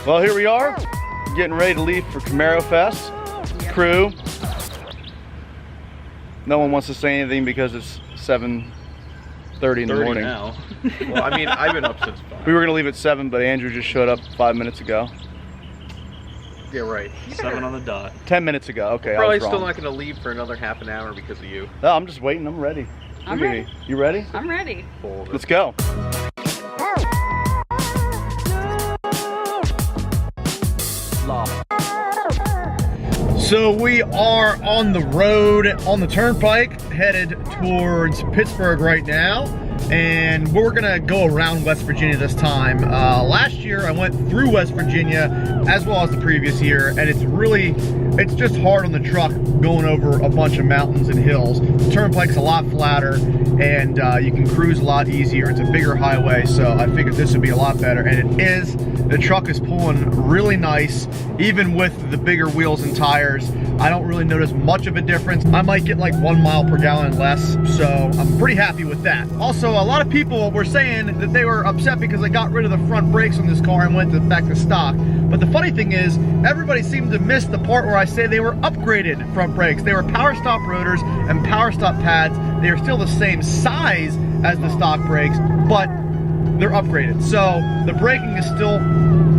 Well, here we are, getting ready to leave for Camaro Fest. Crew. No one wants to say anything because it's 7:30 in the morning. Now. Well, I mean, I've been up since 5. We were gonna leave at 7, but Andrew just showed up 5 minutes ago. Yeah, right. 7 on the dot. 10 minutes ago. Okay, We're probably I was still wrong. not gonna leave for another half an hour because of you. No, I'm just waiting. I'm ready. I'm ready. You ready? I'm ready. Let's go. So we are on the road, on the turnpike, headed towards Pittsburgh right now. And we're gonna go around West Virginia this time. Last year I went through West Virginia as well as the previous year, and it's just hard on the truck going over a bunch of mountains and hills. The turnpike's a lot flatter, and you can cruise a lot easier. It's a bigger highway, so I figured this would be a lot better, and it is. The truck is pulling really nice, even with the bigger wheels and tires. I don't really notice much of a difference. I might get like 1 mile per gallon less, so I'm pretty happy with that. Also, a lot of people were saying that they were upset because I got rid of the front brakes on this car and went back to stock. But the funny thing is, everybody seemed to miss the part where I say they were upgraded front brakes. They were power stop rotors and power stop pads. They are still the same size as the stock brakes, but they're upgraded. So the braking is still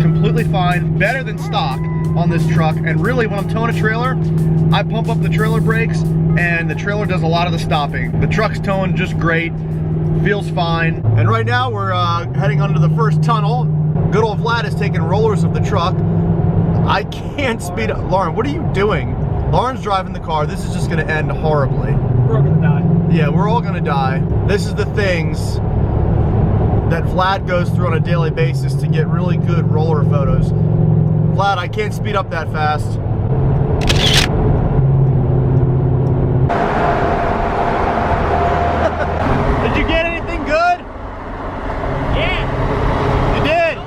completely fine, better than stock on this truck. And really, when I'm towing a trailer, I pump up the trailer brakes and the trailer does a lot of the stopping. The truck's towing just great, feels fine. And right now we're heading under the first tunnel. Good old Vlad is taking rollers of the truck. I can't speed up. Lauren, what are you doing? Lauren's driving the car. This is just gonna end horribly. We're all gonna die. Yeah, we're all gonna die. This is the things that Vlad goes through on a daily basis to get really good roller photos. Vlad, I can't speed up that fast. Did you get anything good? Yeah. You did?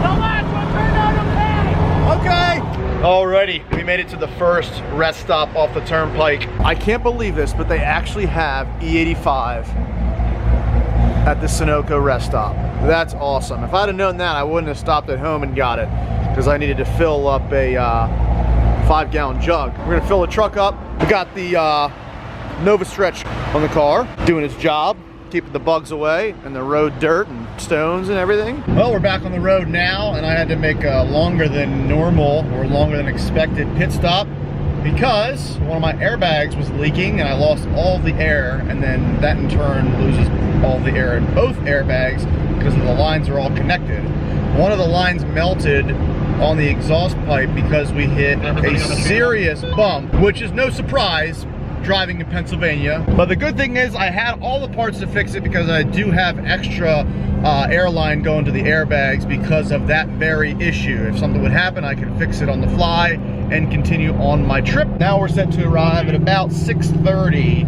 The last one turned out okay. Okay. Alrighty, we made it to the first rest stop off the turnpike. I can't believe this, but they actually have E85 at the Sunoco rest stop. That's awesome. If I'd have known that, I wouldn't have stopped at home and got it, because I needed to fill up a 5-gallon jug. We're gonna fill the truck up. We got the Nova Stretch on the car, doing its job, keeping the bugs away and the road dirt and stones and everything. Well, we're back on the road now, and I had to make a longer than normal or longer than expected pit stop because one of my airbags was leaking and I lost all the air, and then that in turn loses all the air in both airbags because the lines are all connected. One of the lines melted on the exhaust pipe because we hit a serious bump, which is no surprise driving in Pennsylvania. But the good thing is I had all the parts to fix it because I do have extra airline going to the airbags because of that very issue. If something would happen, I can fix it on the fly and continue on my trip. Now we're set to arrive at about 6:30,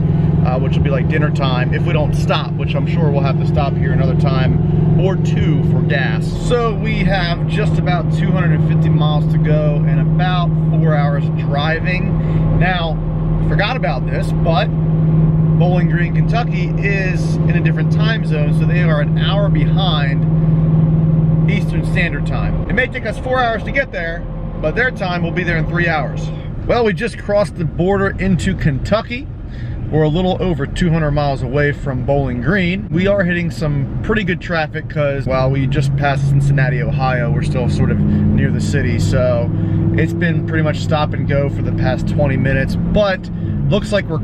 which will be like dinner time if we don't stop, which I'm sure we'll have to stop here another time or two for gas. So we have just about 250 miles to go and about 4 hours driving. Now, I forgot about this, but Bowling Green, Kentucky is in a different time zone, so they are an hour behind Eastern Standard Time. It may take us 4 hours to get there, but their time will be there in 3 hours. Well, we just crossed the border into Kentucky. We're a little over 200 miles away from Bowling Green. We are hitting some pretty good traffic because while we just passed Cincinnati, Ohio, we're still sort of near the city. So it's been pretty much stop and go for the past 20 minutes, but looks like we're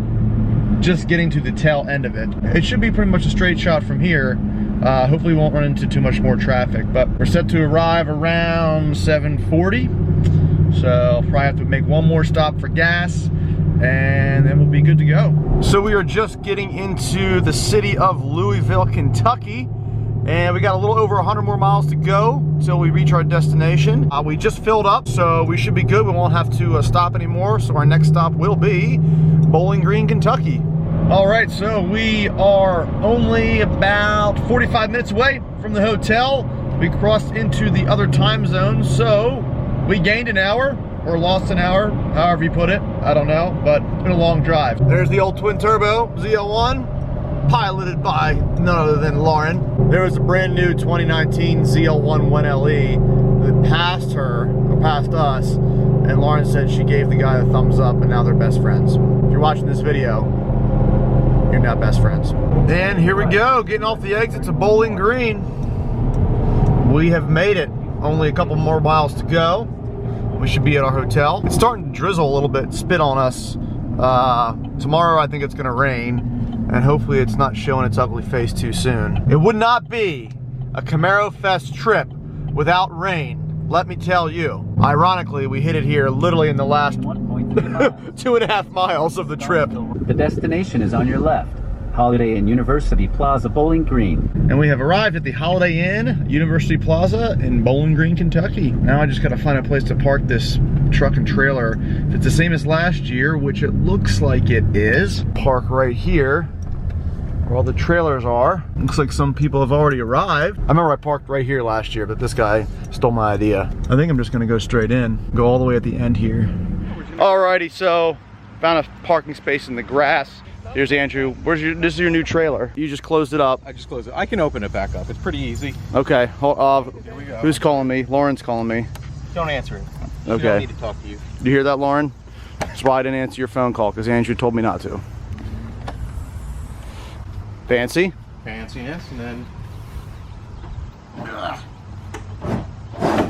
just getting to the tail end of it. It should be pretty much a straight shot from here. Hopefully we won't run into too much more traffic, but we're set to arrive around 7:40. So probably have to make one more stop for gas and then we'll be good to go. So we are just getting into the city of Louisville, Kentucky, and we got a little over 100 more miles to go till we reach our destination. We just filled up, so we should be good. We won't have to stop anymore, so our next stop will be Bowling Green, Kentucky. All right, so we are only about 45 minutes away from the hotel. We crossed into the other time zone, so we gained an hour or lost an hour, however you put it. I don't know, but it's been a long drive. There's the old twin turbo ZL1. piloted by none other than Lauren. There was a brand new 2019 ZL1 1LE that passed her, or passed us, and Lauren said she gave the guy a thumbs up, and now they're best friends. If you're watching this video, you're now best friends. And here we go, getting off the exit to Bowling Green. We have made it. Only a couple more miles to go. We should be at our hotel. It's starting to drizzle a little bit, spit on us. Tomorrow I think it's gonna rain, and hopefully it's not showing its ugly face too soon. It would not be a Camaro Fest trip without rain, let me tell you. Ironically, we hit it here literally in the last 2.5 miles of the trip. The destination is on your left. Holiday Inn University Plaza, Bowling Green. And we have arrived at the Holiday Inn University Plaza in Bowling Green, Kentucky. Now I just gotta find a place to park this truck and trailer. If it's the same as last year, which it looks like it is, park right here where all the trailers are. Looks like some people have already arrived. I remember I parked right here last year, but this guy stole my idea. I think I'm just gonna go straight in, go all the way at the end here. Alrighty, so found a parking space in the grass. Here's Andrew. This is your new trailer. You just closed it up. I just closed it. I can open it back up. It's pretty easy. Okay. Here we go. Who's calling me? Lauren's calling me. Don't answer it. Okay. I don't need to talk to you. Did you hear that, Lauren? That's why I didn't answer your phone call, because Andrew told me not to. Fancy? Fanciness, and then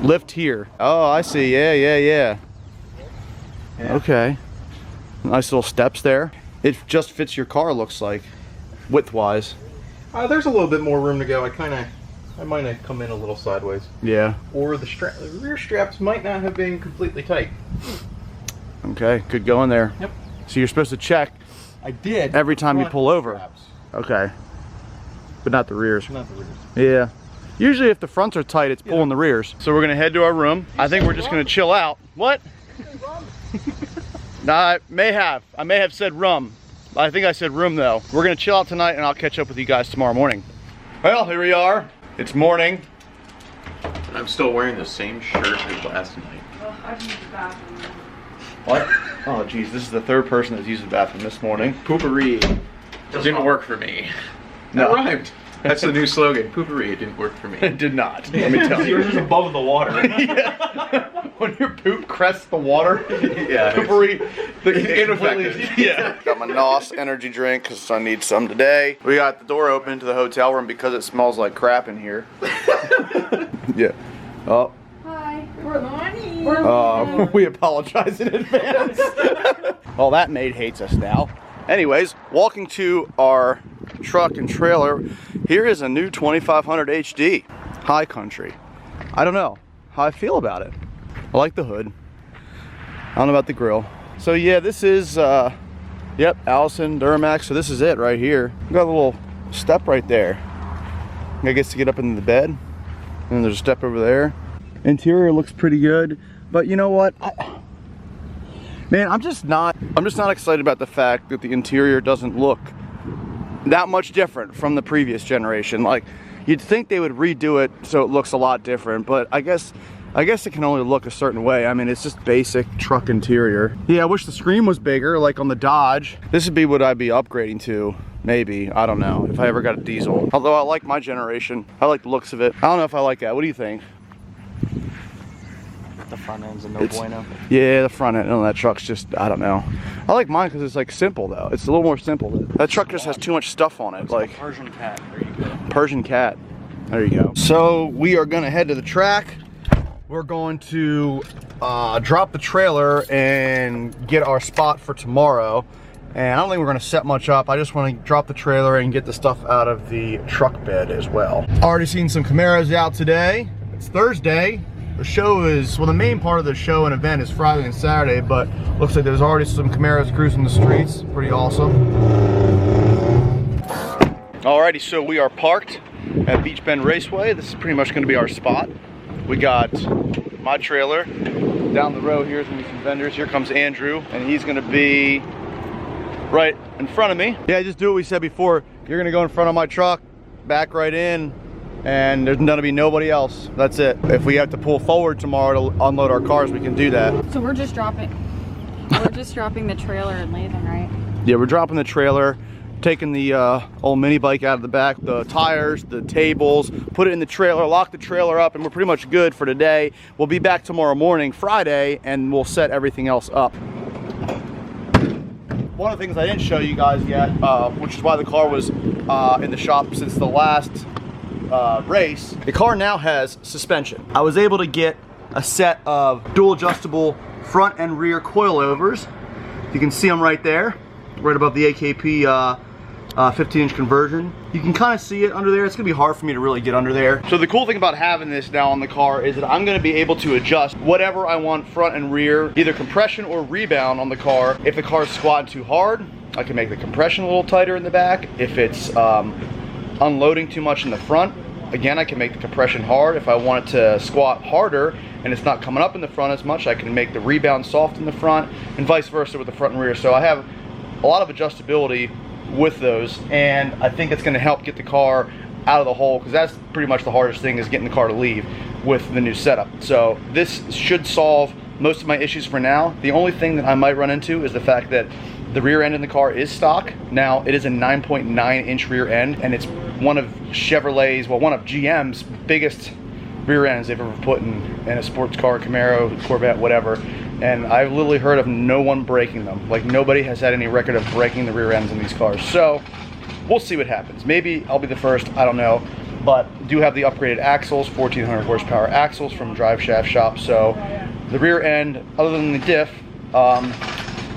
Lift here. Oh, I see. Yeah. Okay. Nice little steps there. It just fits your car, looks like, width-wise. there's a little bit more room to go. I might have come in a little sideways. Yeah. Or the rear straps might not have been completely tight. Okay, good going there. Yep. So you're supposed to check I did. every time you pull over. Straps, Okay. But not the rears. not the rears. Yeah. Usually if the fronts are tight, it's pulling the rears. So we're gonna head to our room. I think we're just gonna chill out. What? Nah, I may have said rum. I think I said room though. We're gonna chill out tonight and I'll catch up with you guys tomorrow morning. Well, here we are. It's morning. And I'm still wearing the same shirt as last night. Oh, I've used the bathroom. What? Oh geez, this is the third person that's used the bathroom this morning. Poopery didn't work for me. No. That rhymed. That's the new slogan. Poopery, it didn't work for me. It did not. Let me tell you. Yours is above the water. Yeah. When your poop crests the water, Yeah. poopery, Ineffective. yeah. Got my NOS energy drink because I need some today. We got the door open to the hotel room because it smells like crap in here. Yeah. Oh. Hi. Good morning. We apologize in advance. Well, that maid hates us now. Anyways, walking to our truck and trailer, here is a new 2500 HD High Country. I don't know how I feel about it. I like the hood. I don't know about the grill. So yeah, this is yep, Allison Duramax. So this is it right here. We got a little step right there. I guess to get up into the bed. And there's a step over there. Interior looks pretty good, but you know what? Man, I'm just not excited about the fact that the interior doesn't look that much different from the previous generation. Like, you'd think they would redo it so it looks a lot different, but I guess it can only look a certain way. I mean, it's just basic truck interior. Yeah, I wish the screen was bigger, like on the Dodge. This would be what I'd be upgrading to, maybe. I don't know, if I ever got a diesel. Although I like my generation. I like the looks of it. I don't know if I like that. What do you think? The front end's a no bueno. Yeah, the front end on that truck's just, I don't know. I like mine because it's like simple though. It's a little more simple. That truck just has too much stuff on it. Like Persian cat. There you go. Persian cat. There you go. So we are gonna head to the track. We're going to drop the trailer and get our spot for tomorrow. And I don't think we're gonna set much up. I just wanna drop the trailer and get the stuff out of the truck bed as well. Already seen some Camaros out today. It's Thursday. The show is, well, the main part of the show and event is Friday and Saturday, but looks like there's already some Camaros cruising the streets. Pretty awesome. Alrighty, so we are parked at Beech Bend Raceway. This is pretty much gonna be our spot. We got my trailer. Down the road here is gonna be some vendors. Here comes Andrew, and he's gonna be right in front of me. Yeah, just do what we said before. You're gonna go in front of my truck, back right in, and there's gonna be nobody else. That's it. If we have to pull forward tomorrow to unload our cars, we can do that. So we're just dropping the trailer in Latham, right? Yeah, we're dropping the trailer taking the old mini bike out of the back, the tires, the tables, put it in the trailer, lock the trailer up, and we're pretty much good for today. We'll be back tomorrow morning, Friday, and we'll set everything else up. One of the things I didn't show you guys yet, which is why the car was in the shop since the last race, the car now has suspension. I was able to get a set of dual adjustable front and rear coilovers. You can see them right there, right above the AKP 15-inch conversion. You can kind of see it under there. It's gonna be hard for me to really get under there. So the cool thing about having this now on the car is that I'm gonna be able to adjust whatever I want front and rear, either compression or rebound on the car. If the car's squatting too hard, I can make the compression a little tighter in the back. If it's unloading too much in the front, again, I can make the compression hard. If I want it to squat harder and it's not coming up in the front as much, I can make the rebound soft in the front, and vice versa with the front and rear. So I have a lot of adjustability with those, and I think it's going to help get the car out of the hole, because that's pretty much the hardest thing, is getting the car to leave with the new setup. So this should solve most of my issues for now. The only thing that I might run into is the fact that the rear end in the car is stock. Now, it is a 9.9-inch rear end, and it's one of Chevrolet's, well, one of GM's biggest rear ends they've ever put in a sports car, Camaro, Corvette, whatever. And I've literally heard of no one breaking them. Like, nobody has had any record of breaking the rear ends in these cars. So we'll see what happens. Maybe I'll be the first, I don't know. But do have the upgraded axles, 1400 horsepower axles from Drive Shaft Shop. So the rear end, other than the diff,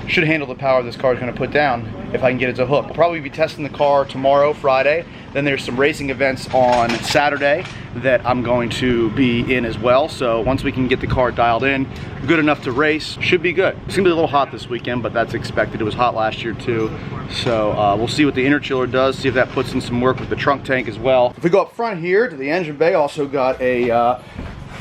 should handle the power this car is going to put down if I can get it to hook. I'll probably be testing the car tomorrow, Friday. Then there's some racing events on Saturday that I'm going to be in as well. So once we can get the car dialed in, good enough to race, should be good. It's gonna be a little hot this weekend, but that's expected. It was hot last year too. So we'll see what the inner chiller does, see if that puts in some work with the trunk tank as well. If we go up front here to the engine bay, also got a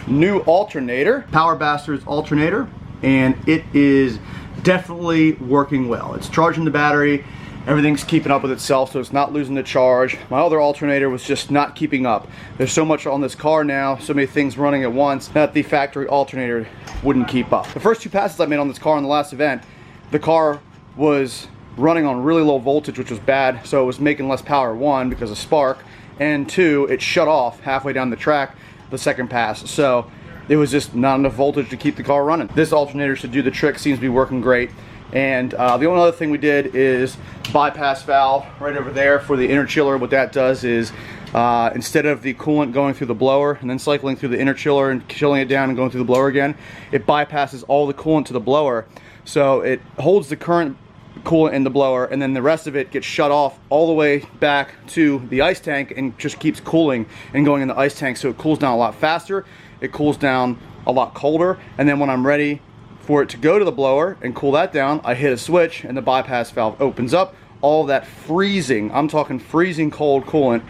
new alternator, Power Bastards alternator, and it is definitely working well. It's charging the battery. Everything's keeping up with itself, so it's not losing the charge. My other alternator was just not keeping up. There's so much on this car now, so many things running at once, that the factory alternator wouldn't keep up. The first two passes I made on this car in the last event, the car was running on really low voltage, which was bad, so it was making less power, one, because of spark, and two, it shut off halfway down the track the second pass. So it was just not enough voltage to keep the car running. This alternator should do the trick, seems to be working great. And the only other thing we did is bypass valve right over there for the inner chiller. What that does is instead of the coolant going through the blower and then cycling through the inner chiller and chilling it down and going through the blower again, it bypasses all the coolant to the blower. So it holds the current coolant in the blower, and then the rest of it gets shut off all the way back to the ice tank and just keeps cooling and going in the ice tank. So it cools down a lot faster, it cools down a lot colder, and then when I'm ready for it to go to the blower and cool that down, I hit a switch and the bypass valve opens up. All that freezing, I'm talking freezing cold coolant,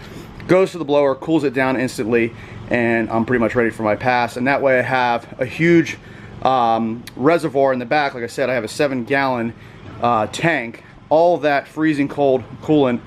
goes to the blower, cools it down instantly, and I'm pretty much ready for my pass. And that way I have a huge reservoir in the back. Like I said, I have a 7-gallon tank. All that freezing cold coolant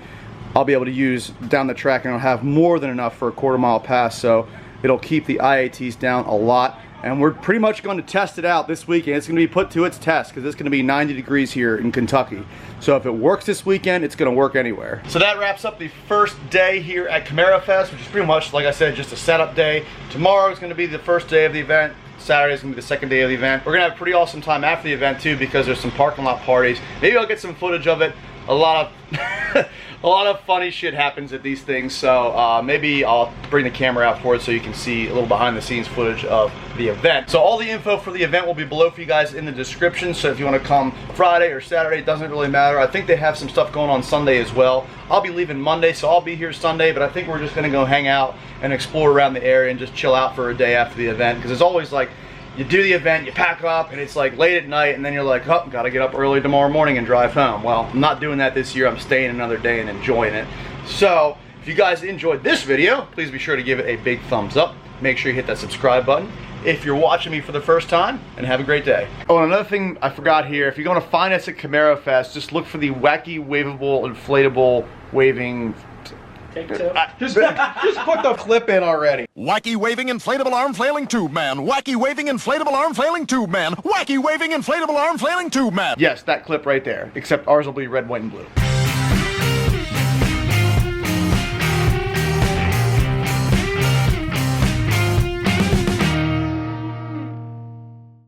I'll be able to use down the track, and I'll have more than enough for a quarter-mile pass. So it'll keep the IATs down a lot. And we're pretty much going to test it out this weekend. It's going to be put to its test because it's going to be 90 degrees here in Kentucky. So if it works this weekend, it's going to work anywhere. So that wraps up the first day here at Camaro Fest, which is pretty much, like I said, just a setup day. Tomorrow is going to be the first day of the event. Saturday is going to be the second day of the event. We're going to have a pretty awesome time after the event too, because there's some parking lot parties. Maybe I'll get some footage of it. A lot of funny shit happens at these things, so maybe I'll bring the camera out for it so you can see a little behind the scenes footage of the event. So all the info for the event will be below for you guys in the description, so if you want to come Friday or Saturday, it doesn't really matter. I think they have some stuff going on Sunday as well. I'll be leaving Monday, so I'll be here Sunday, but I think we're just going to go hang out and explore around the area and just chill out for a day after the event, because it's always like, you do the event, you pack up, and it's like late at night, and then you're like, oh, gotta get up early tomorrow morning and drive home. Well, I'm not doing that this year. I'm staying another day and enjoying it. So, if you guys enjoyed this video, please be sure to give it a big thumbs up. Make sure you hit that subscribe button if you're watching me for the first time, and have a great day. Oh, and another thing I forgot here, if you're going to find us at Camaro Fest, just look for the wacky, waveable, inflatable, waving... Just put the clip in already. Wacky waving inflatable arm flailing tube man. Wacky waving inflatable arm flailing tube man. Wacky waving inflatable arm flailing tube man. Yes, that clip right there. Except ours will be red, white, and blue.